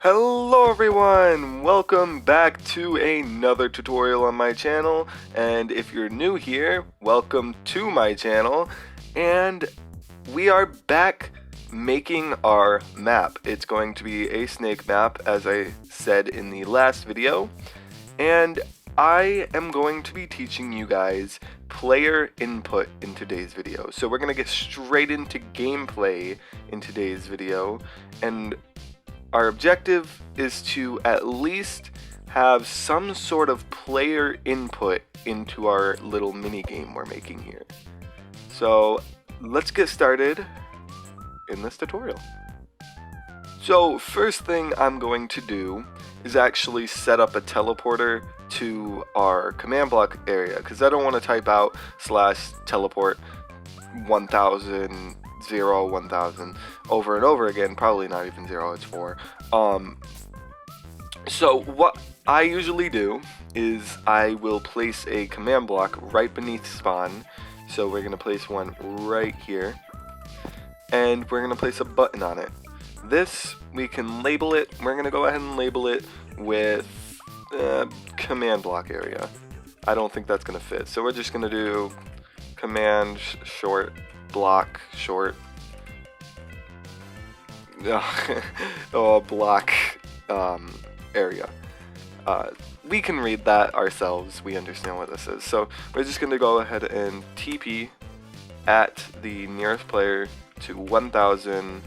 Hello everyone! Welcome back to another tutorial on my channel, and if you're new here, welcome to my channel. And we are back making our map. It's going to be a snake map, as I said in the last video, and I am going to be teaching you guys player input in today's video. So we're going to get straight into gameplay in today's video, and our objective is to at least have some sort of player input into our little mini game we're making here. So let's get started in this tutorial. So first thing I'm going to do is actually set up a teleporter to our command block area, because I don't want to type out /teleport 1000 0 1000 over and over again. Probably not even 0, it's 4. So what I usually do is I will place a command block right beneath spawn. So we're gonna place one right here, and we're gonna place a button on it. This we can label it. We're gonna go ahead and label it with command block area. I don't think that's gonna fit, so we're just gonna do command short block short block area. We can read that ourselves. We understand what this is. So we're just going to go ahead and TP at the nearest player to 1000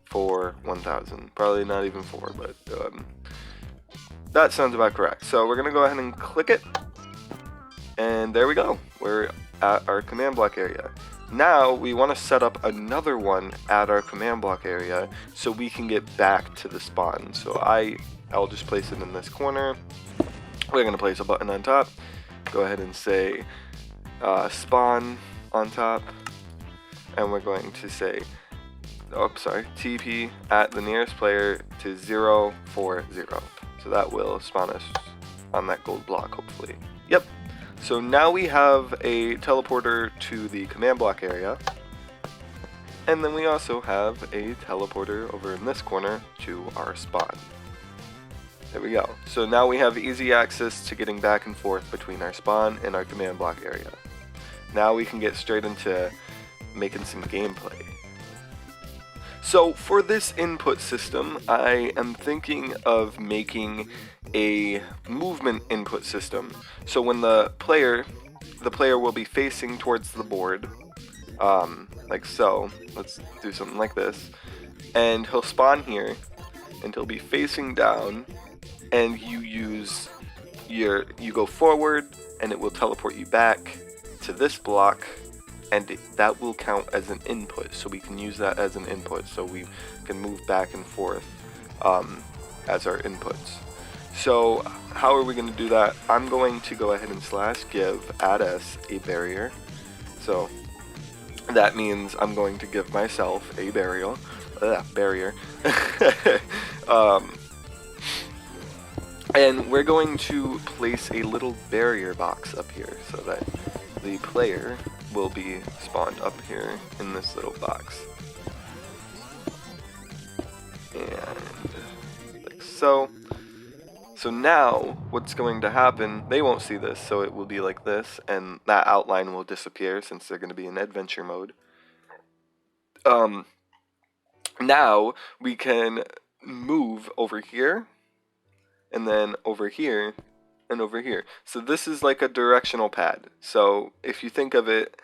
for 1000. Probably not even 4, but that sounds about correct. So we're going to go ahead and click it, and there we go. We're at our command block area. Now we want to set up another one at our command block area so we can get back to the spawn. So I'll just place it in this corner. We're going to place a button on top. Go ahead and say spawn on top, and we're going to say TP at the nearest player to 0 for 0. So that will spawn us on that gold block, hopefully. Yep. So now we have a teleporter to the command block area, and then we also have a teleporter over in this corner to our spawn. There we go. So now we have easy access to getting back and forth between our spawn and our command block area. Now we can get straight into making some gameplay. So for this input system, I am thinking of making a movement input system. So when the player will be facing towards the board, like so. Let's do something like this, and he'll spawn here, and he'll be facing down, and you go forward, and it will teleport you back to this block, and that will count as an input. So we can use that as an input, so we can move back and forth as our inputs. So how are we going to do that? I'm going to go ahead and /give add s a barrier. So that means I'm going to give myself a barrier. And we're going to place a little barrier box up here so that the player will be spawned up here in this little box. And like so. So now what's going to happen, they won't see this, so it will be like this, and that outline will disappear since they're going to be in adventure mode. Now we can move over here, and then over here, and over here. So this is like a directional pad. So if you think of it,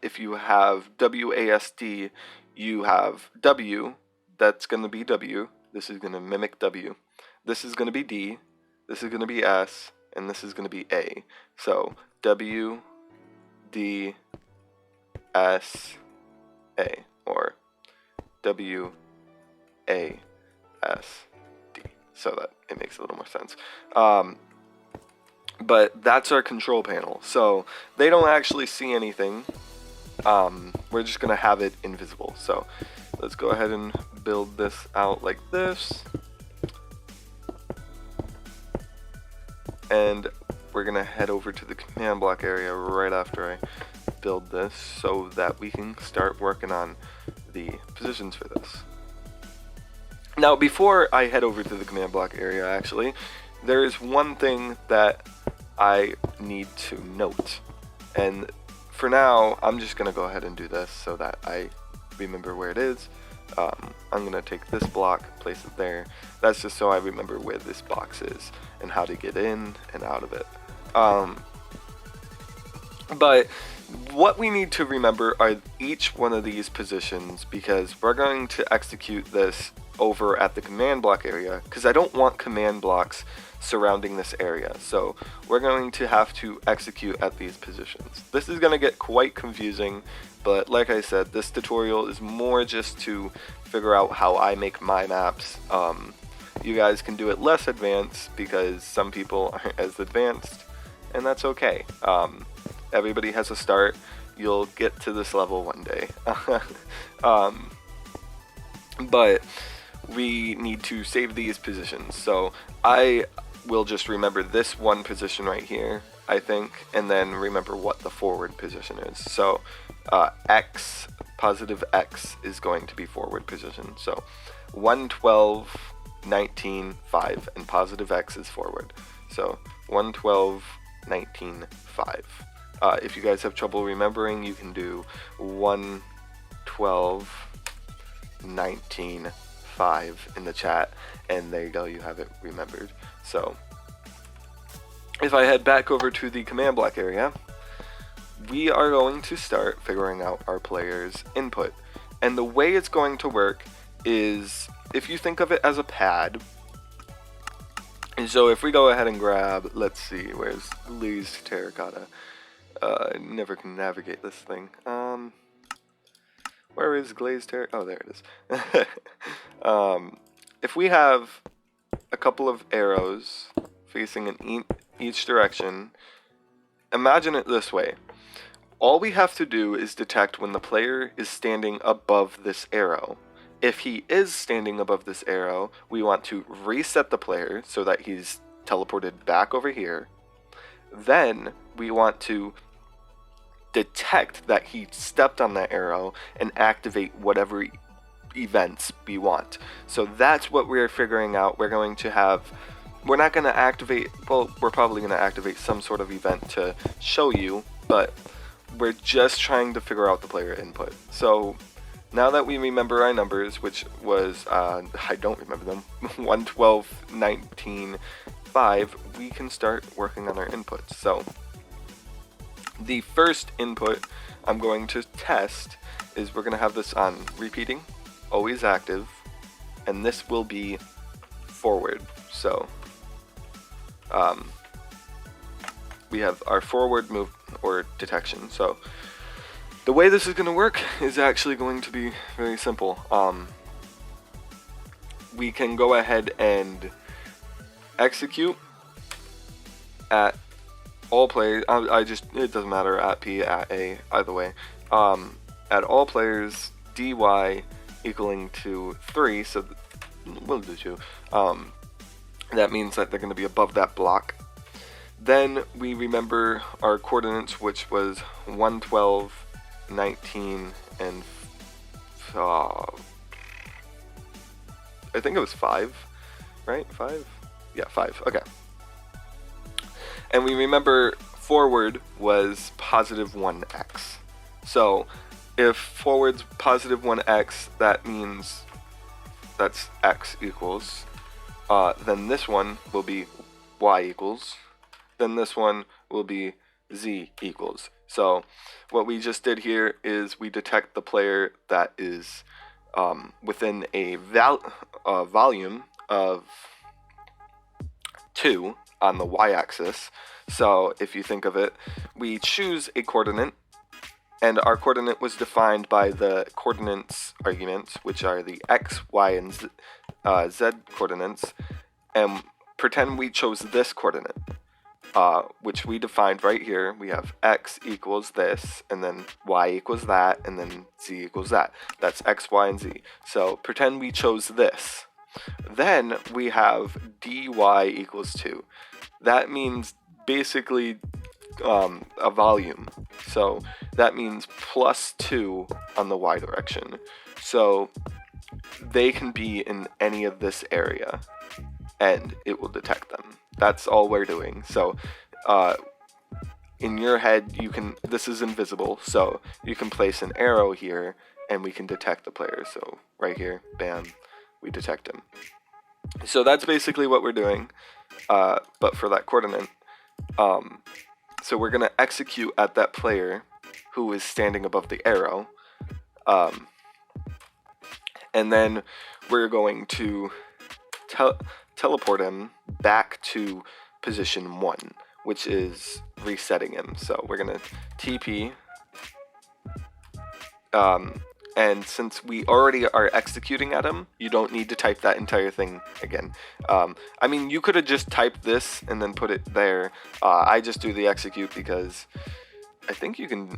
if you have WASD, you have W, that's going to be W, this is going to mimic W. This is going to be D, this is going to be S, and this is going to be A. So W, D, S, A, or W, A, S, D. So that it makes a little more sense. But that's our control panel. So they don't actually see anything. We're just going to have it invisible. So let's go ahead and build this out like this. And we're going to head over to the command block area right after I build this so that we can start working on the positions for this. Now, before I head over to the command block area, actually, there is one thing that I need to note. And for now, I'm just going to go ahead and do this so that I remember where it is. I'm going to take this block, place it there. That's just so I remember where this box is and how to get in and out of it. But what we need to remember are each one of these positions, because we're going to execute this over at the command block area, because I don't want command blocks surrounding this area. So we're going to have to execute at these positions. This is going to get quite confusing, but like I said, this tutorial is more just to figure out how I make my maps. You guys can do it less advanced because some people aren't as advanced, and that's okay. Everybody has a start. You'll get to this level one day. But we need to save these positions. So I will just remember this one position right here, I think, and then remember what the forward position is. So X, positive X is going to be forward position. So 112, 19, 5, and positive X is forward. So 112, 19, 5. If you guys have trouble remembering, you can do 112, 19, 5 in the chat, and there you go, you have it remembered. So if I head back over to the command block area, we are going to start figuring out our player's input. And the way it's going to work is, if you think of it as a pad, and so if we go ahead and grab, let's see, where's glazed terracotta? I never can navigate this thing. Where is glazed terracotta? Oh, there it is. If we have a couple of arrows facing in each direction, imagine it this way. All we have to do is detect when the player is standing above this arrow. If he is standing above this arrow, we want to reset the player so that he's teleported back over here. Then we want to detect that he stepped on that arrow and activate whatever events we want. So that's what we're figuring out. We're going to have, we're not going to activate, well, we're probably going to activate some sort of event to show you, but we're just trying to figure out the player input. So now that we remember our numbers, which was, I don't remember them, 112, 19, 5, we can start working on our inputs. So the first input I'm going to test is we're going to have this on repeating, always active, and this will be forward. So we have our forward move or detection. So the way this is going to work is actually going to be very simple. We can go ahead and execute at all players. It doesn't matter, at P, at A, either way. At all players, dy equaling to 3, so we'll do 2. That means that they're going to be above that block. Then we remember our coordinates, which was 112, 19, and I think it was 5, right? 5? Yeah, 5. Okay. And we remember forward was positive 1x. So if forward's positive 1x, that means that's x equals. Then this one will be y equals. Then this one will be z equals. So what we just did here is we detect the player that is within a volume of 2 on the y-axis. So if you think of it, we choose a coordinate, and our coordinate was defined by the coordinates arguments, which are the x, y, and z coordinates, and pretend we chose this coordinate, which we defined right here. We have x equals this, and then y equals that, and then z equals that. That's x, y, and z. So pretend we chose this. Then we have dy equals 2. That means basically a volume. So that means plus 2 on the y direction. So they can be in any of this area and it will detect them. That's all we're doing. So in your head, this is invisible, so you can place an arrow here and we can detect the player. So right here, bam, we detect him. So that's basically what we're doing, but for that coordinate. So we're going to execute at that player who is standing above the arrow. And then we're going to teleport him back to position 1, which is resetting him. So we're going to TP. And since we already are executing at him, you don't need to type that entire thing again. I mean, you could have just typed this and then put it there. I just do the execute because I think you can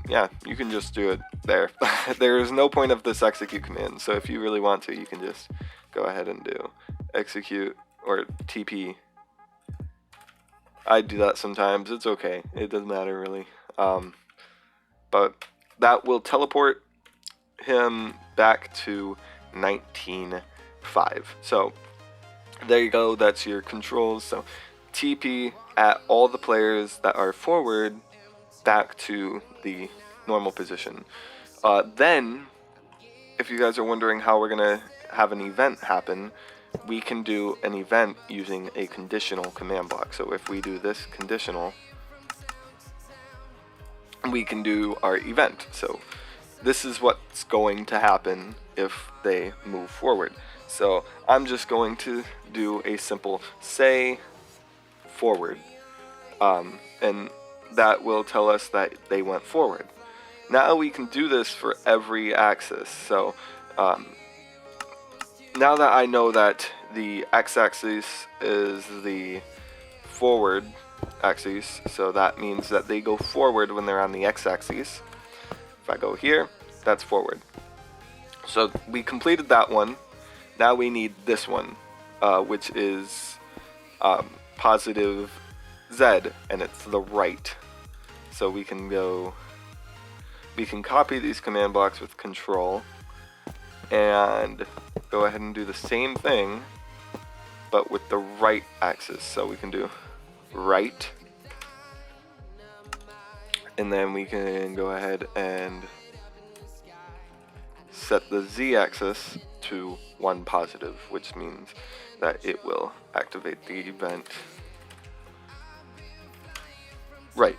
just do it there. There is no point of this execute command. So if you really want to, you can just go ahead and do execute or TP. I do that sometimes. It's okay. It doesn't matter really. But that will teleport him back to 19.5. So there you go. That's your controls. So TP at all the players that are forward back to the normal position. Then, if you guys are wondering how we're going to have an event happen, we can do an event using a conditional command block. So if we do this conditional, we can do our event. So this is what's going to happen if they move forward. So I'm just going to do a simple say forward, and that will tell us that they went forward. Now we can do this for every axis. So now that I know that the x-axis is the forward axis, so that means that they go forward when they're on the x-axis. If I go here, that's forward. So we completed that one. Now we need this one, which is positive Z, and it's the right. So we can copy these command blocks with control and go ahead and do the same thing, but with the right axis. So we can do right, and then we can go ahead and set the z-axis to 1 positive, which means that it will activate the event right.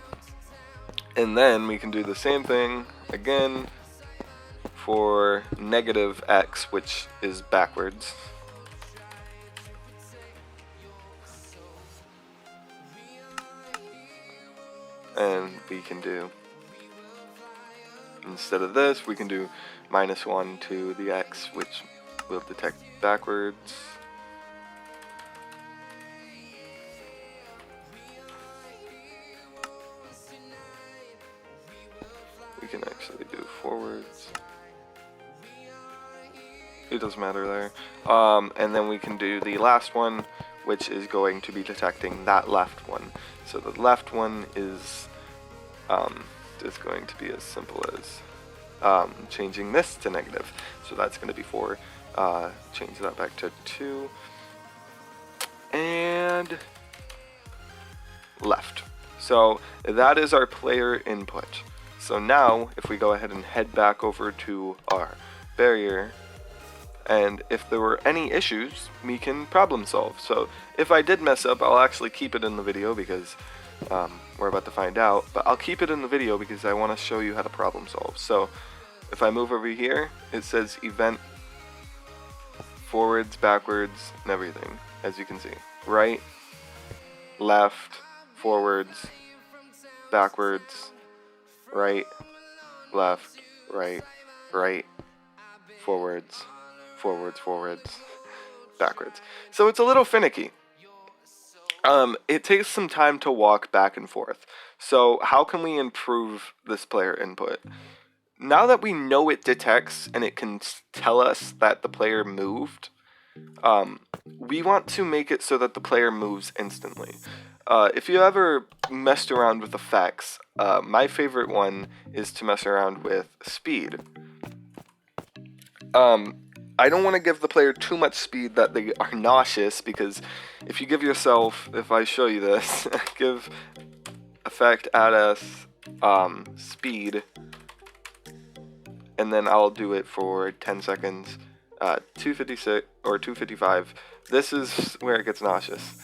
And then we can do the same thing again for negative x, which is backwards. And we can do, instead of this, we can do -1 to the x, which will detect backwards. We can actually do forwards. It doesn't matter there. And then we can do the last one, which is going to be detecting that left one. So the left one is going to be as simple as changing this to negative. So that's going to be 4. Change that back to 2. And left. So that is our player input. So now if we go ahead and head back over to our barrier, and if there were any issues, we can problem solve. So if I did mess up, I'll actually keep it in the video because we're about to find out. But I'll keep it in the video because I want to show you how to problem solve. So if I move over here, it says event forwards, backwards, and everything, as you can see. Right, left, forwards, backwards, right, left, right, right, forwards, forwards, forwards, backwards. So it's a little finicky. It takes some time to walk back and forth. So how can we improve this player input? Now that we know it detects and it can tell us that the player moved, we want to make it so that the player moves instantly. If you ever messed around with effects, my favorite one is to mess around with speed. I don't want to give the player too much speed that they are nauseous, because if you give yourself, if I show you this, give effect add s speed, and then I'll do it for 10 seconds, 256 or 255. This is where it gets nauseous.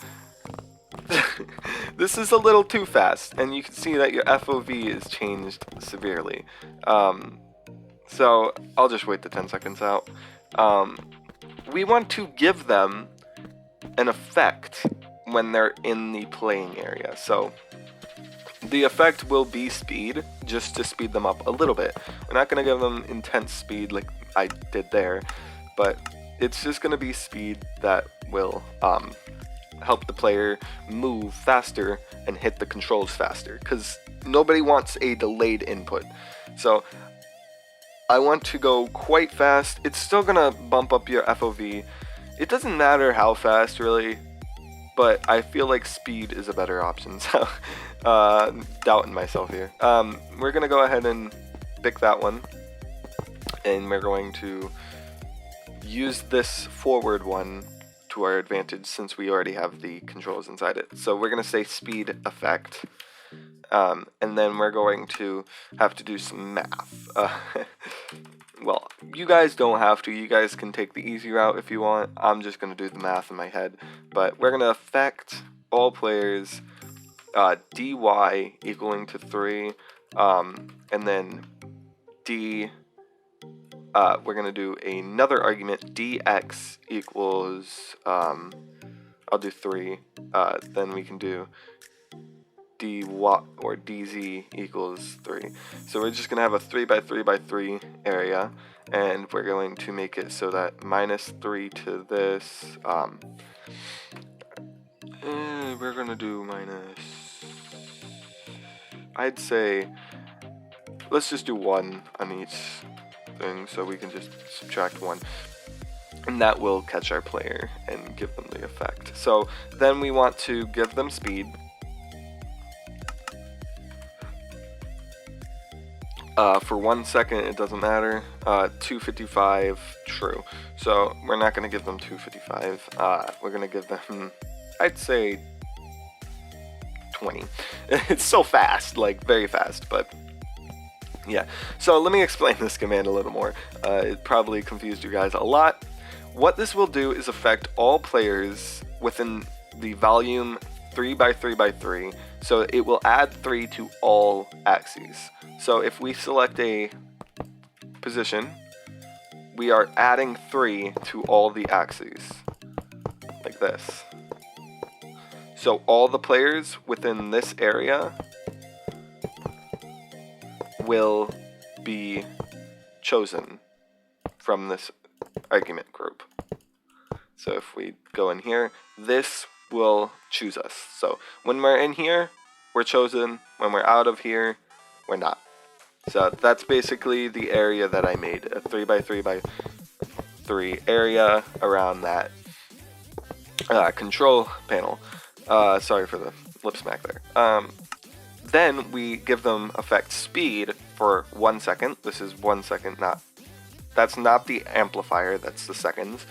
This is a little too fast, and you can see that your FOV is changed severely. So I'll just wait the 10 seconds out. We want to give them an effect when they're in the playing area. So the effect will be speed, just to speed them up a little bit. We're not going to give them intense speed like I did there, but it's just going to be speed that will help the player move faster and hit the controls faster, because nobody wants a delayed input. So I want to go quite fast. It's still gonna bump up your FOV. It doesn't matter how fast, really, but I feel like speed is a better option. So doubting myself here. We're gonna go ahead and pick that one, and we're going to use this forward one to our advantage, since we already have the controls inside it. So we're gonna say speed effect, and then we're going to have to do some math. Well, you guys don't have to. You guys can take the easy route if you want. I'm just gonna do the math in my head. But we're gonna affect all players dy equaling to 3, and then d. We're going to do another argument, dx equals, I'll do 3, then we can do dy or dz equals 3. So we're just going to have a 3 by 3 by 3 area, and we're going to make it so that -3 to this, we're going to do I'd say, let's just do 1 on each thing, so we can just subtract 1, and that will catch our player and give them the effect. So then we want to give them speed. For 1 second, it doesn't matter. 255, true. So we're not going to give them 255. We're going to give them, I'd say, 20. It's so fast, like very fast, but yeah. So let me explain this command a little more. It probably confused you guys a lot. What this will do is affect all players within the volume 3 by 3 by 3. So it will add 3 to all axes. So if we select a position, we are adding 3 to all the axes, like this. So all the players within this area will be chosen from this argument group. So if we go in here, this will choose us. So when we're in here, we're chosen. When we're out of here, we're not. So that's basically the area that I made, a 3 by 3 by 3 area around that control panel. Sorry for the lip smack there. Then we give them effect speed for 1 second. This is 1 second, that's not the amplifier, that's the seconds.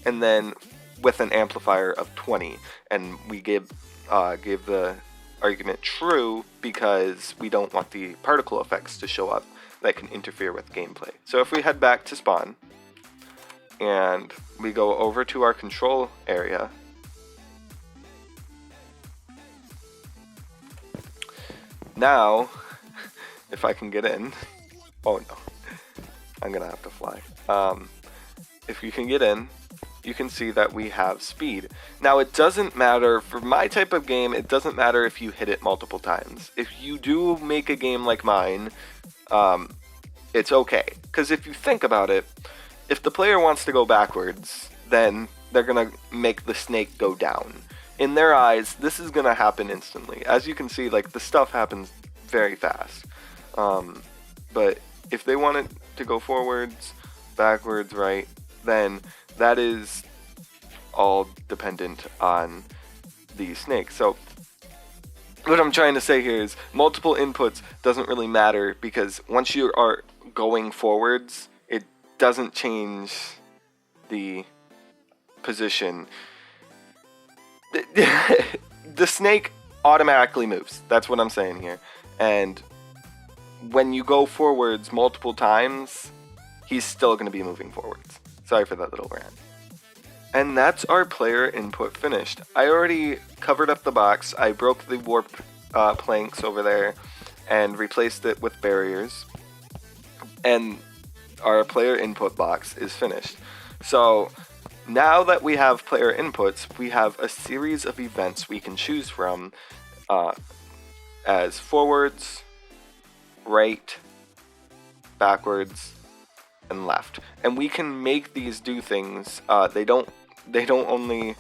And then with an amplifier of 20, and we gave the argument true because we don't want the particle effects to show up that can interfere with gameplay. So if we head back to spawn and we go over to our control area, now if I can get in, oh no, I'm gonna have to fly. If you can get in, you can see that we have speed. Now it doesn't matter, for my type of game, it doesn't matter if you hit it multiple times. If you do make a game like mine, it's okay. Because if you think about it, if the player wants to go backwards, then they're gonna make the snake go down. In their eyes, this is gonna happen instantly. As you can see, like, the stuff happens very fast. But if they want it to go forwards, backwards, right, then that is all dependent on the snake. So what I'm trying to say here is multiple inputs doesn't really matter, because once you are going forwards, it doesn't change the position, the snake automatically moves. That's what I'm saying here. And when you go forwards multiple times, he's still going to be moving forwards. Sorry for that little rant. And that's our player input finished. I already covered up the box. I broke the warp planks over there and replaced it with barriers. And our player input box is finished. So now that we have player inputs, we have a series of events we can choose from as forwards, right, backwards, and left. And we can make these do things. They don't only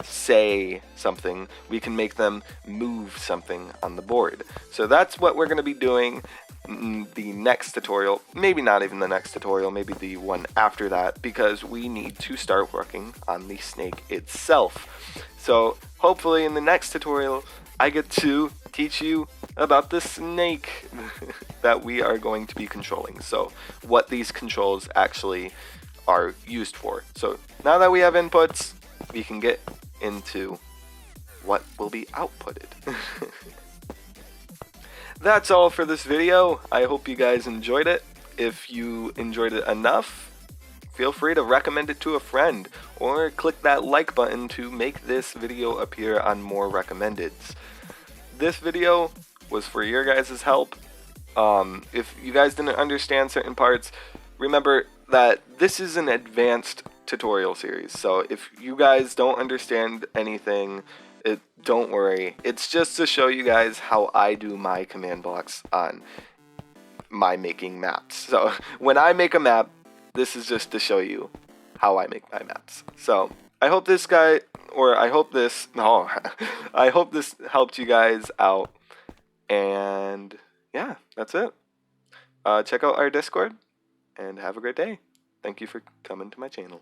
say something, we can make them move something on the board. So that's what we're going to be doing in the next tutorial. Maybe not even the next tutorial, maybe the one after that, because we need to start working on the snake itself. So hopefully in the next tutorial I get to teach you about the snake that we are going to be controlling. So what these controls actually are used for. So now that we have inputs, we can get into what will be outputted. That's all for this video. I hope you guys enjoyed it. If you enjoyed it enough, feel free to recommend it to a friend or click that like button to make this video appear on more recommendeds. This video was for your guys' help. If you guys didn't understand certain parts, remember that this is an advanced tutorial series. So if you guys don't understand anything, don't worry. It's just to show you guys how I do my command blocks on my making maps. So when I make a map, this is just to show you how I make my maps. So I hope this I hope this helped you guys out. And yeah, that's it. Check out our Discord and have a great day. Thank you for coming to my channel.